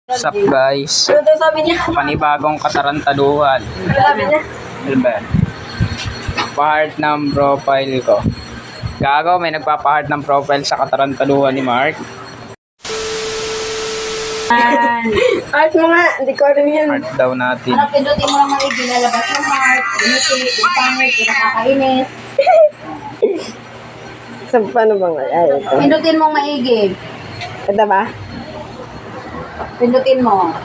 What's up guys? Ano daw sabi niya? Panibagong katarantaduhan. Sabi niya? Ano ba yan? Pa-heart ng profile ko. Gago, may nagpapa-heart ng profile sa katarantaduhan ni Mark. Art mo nga, hindi ko alam yun. Heart daw natin. Ano, pindutin mo lang maigi, lalabas yung heart, pindutin, yung pangit, yung nakakainis. So, paano ba nga? Ay, ito. Pindutin mong maigi. Ito ba? Pindutin mo.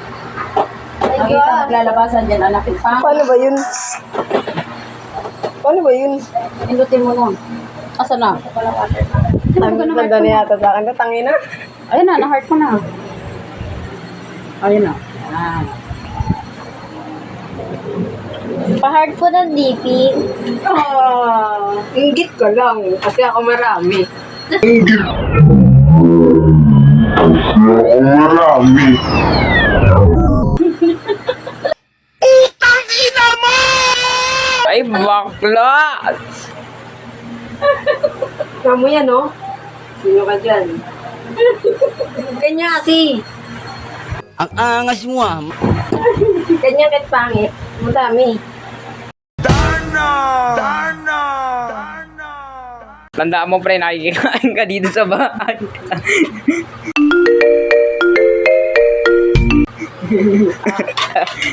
Nakita maglalabasan dyan, anak yung pangit. Paano ba yun? Paano ba yun? Pindutin mo nun. Asa na? Ang ganda na yata sa akin. Tangin na. Ayun na, na-heart mo na. Ayun na. Ah. Pa-heart po ng DP. Inggit ko lang. Kasi ako marami. Marami. Ay, bakla! Kamu yan, no? Sino ka dyan? Kanya kasi. Ang angas mo ah. Kanya kahit pangit. Madami. Tandaan mo pre, nakikikain ka dito sa bahay.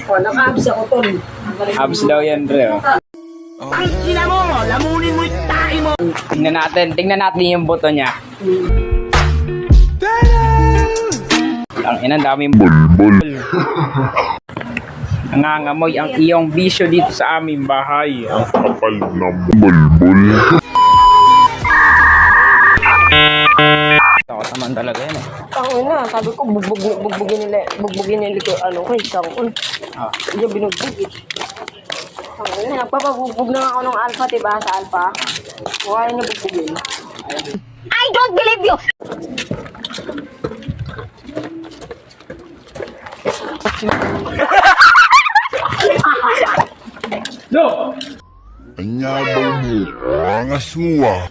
O, naka-abs ako, tol. Abs daw yan pre. Oh. Tingnan natin yung boto niya. Ang ina, daming bulbul. Nangangamoy ang iyong bisyo dito sa aming bahay. Kapal na bulbul. Takot naman talaga yan eh. Tangin na, sabi ko, bugbugin nila ko, ano, kay Tangin. Ah. Hindi binugbog eh. Tangin na, nagpapabugbog na ako ng alpha, diba, sa alpha. Huwag niya bugbugin. I don't believe you! No! Anyabang mo. Angas mo ah.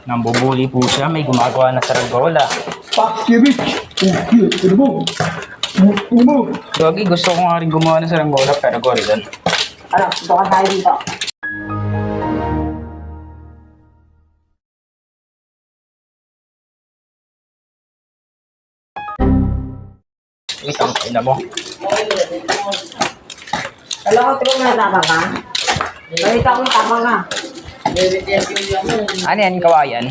Nambubuli po siya, may gumagawa na sa Ragola. Gagi, gusto ko nga rin gumawa na sa Ragola, pero gori doon. Ano, bukas tayo dito. Wait, ang ina mo. Alam ko, tingin na tama ka. Balita ko tama ka. Ano yan, kawayan?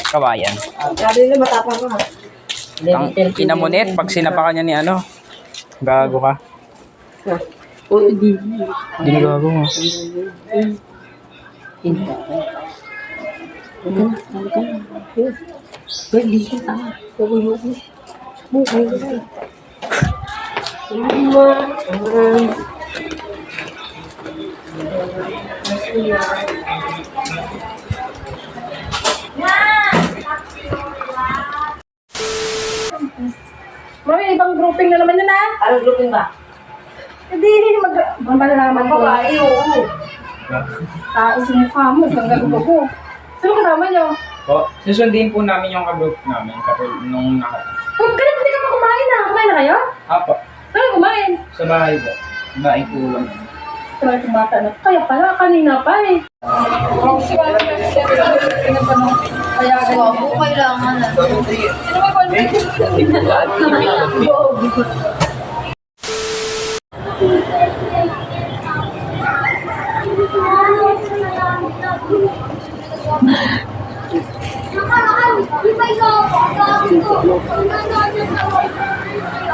Kawayan. Sabi nila matapang ka. Ang ina mo net, pag sinapakan niya ni ano, gago ka. Hindi na gago mo. Mami, ibang grouping na naman yun ah. Anong grouping ba? Hindi, malalaman ko. Babae, oo. Tao sa mukha mo, hanggang bago. Sino kasama niyo? Po, susundin po namin yung ka-group namin kapag nung Huwag ka na, hindi ka pa kumain na. Kumain na kayo? Apo, Saan kumain? sa bahay po. Bahay po lang. Kaya tumata na. Kaya pala, kanina pa eh. Kaya Opo, kailangan na.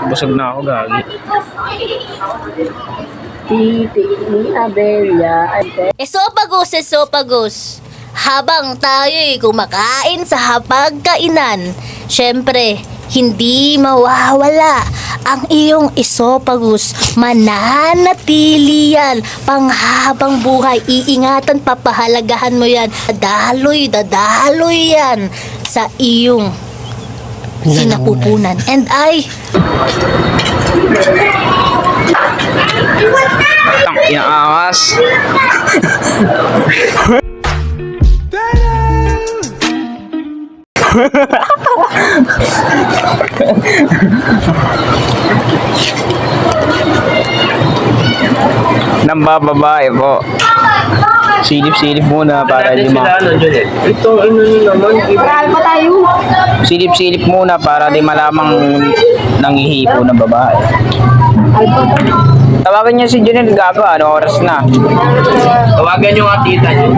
Busog na ako, gagi. Titi ni Abelia. Esophagus. Habang tayo'y kumakain sa hapagkainan, syempre, hindi mawawala ang iyong esophagus. Mananatili yan panghabang buhay. Iingatan, papahalagahan mo yan. Dadaloy yan sa iyong sinapupunan. And Ang inaangas. Nang bababae po. Silip-silip muna para di Alpha tayo. Silip-silip muna para di malamang nangihipo ng babae. Tawagan niyo si Junel, gago, ano oras na? Tawagan yung tita niyo.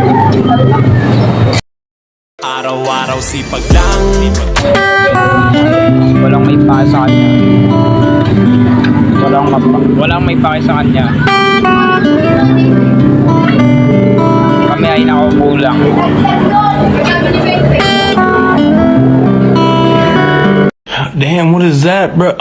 Araw-araw sipag lang. Walang may pake sa kanya. Walang may pake sa kanya. Kami ay nakaupo lang. Damn, what is that, bro?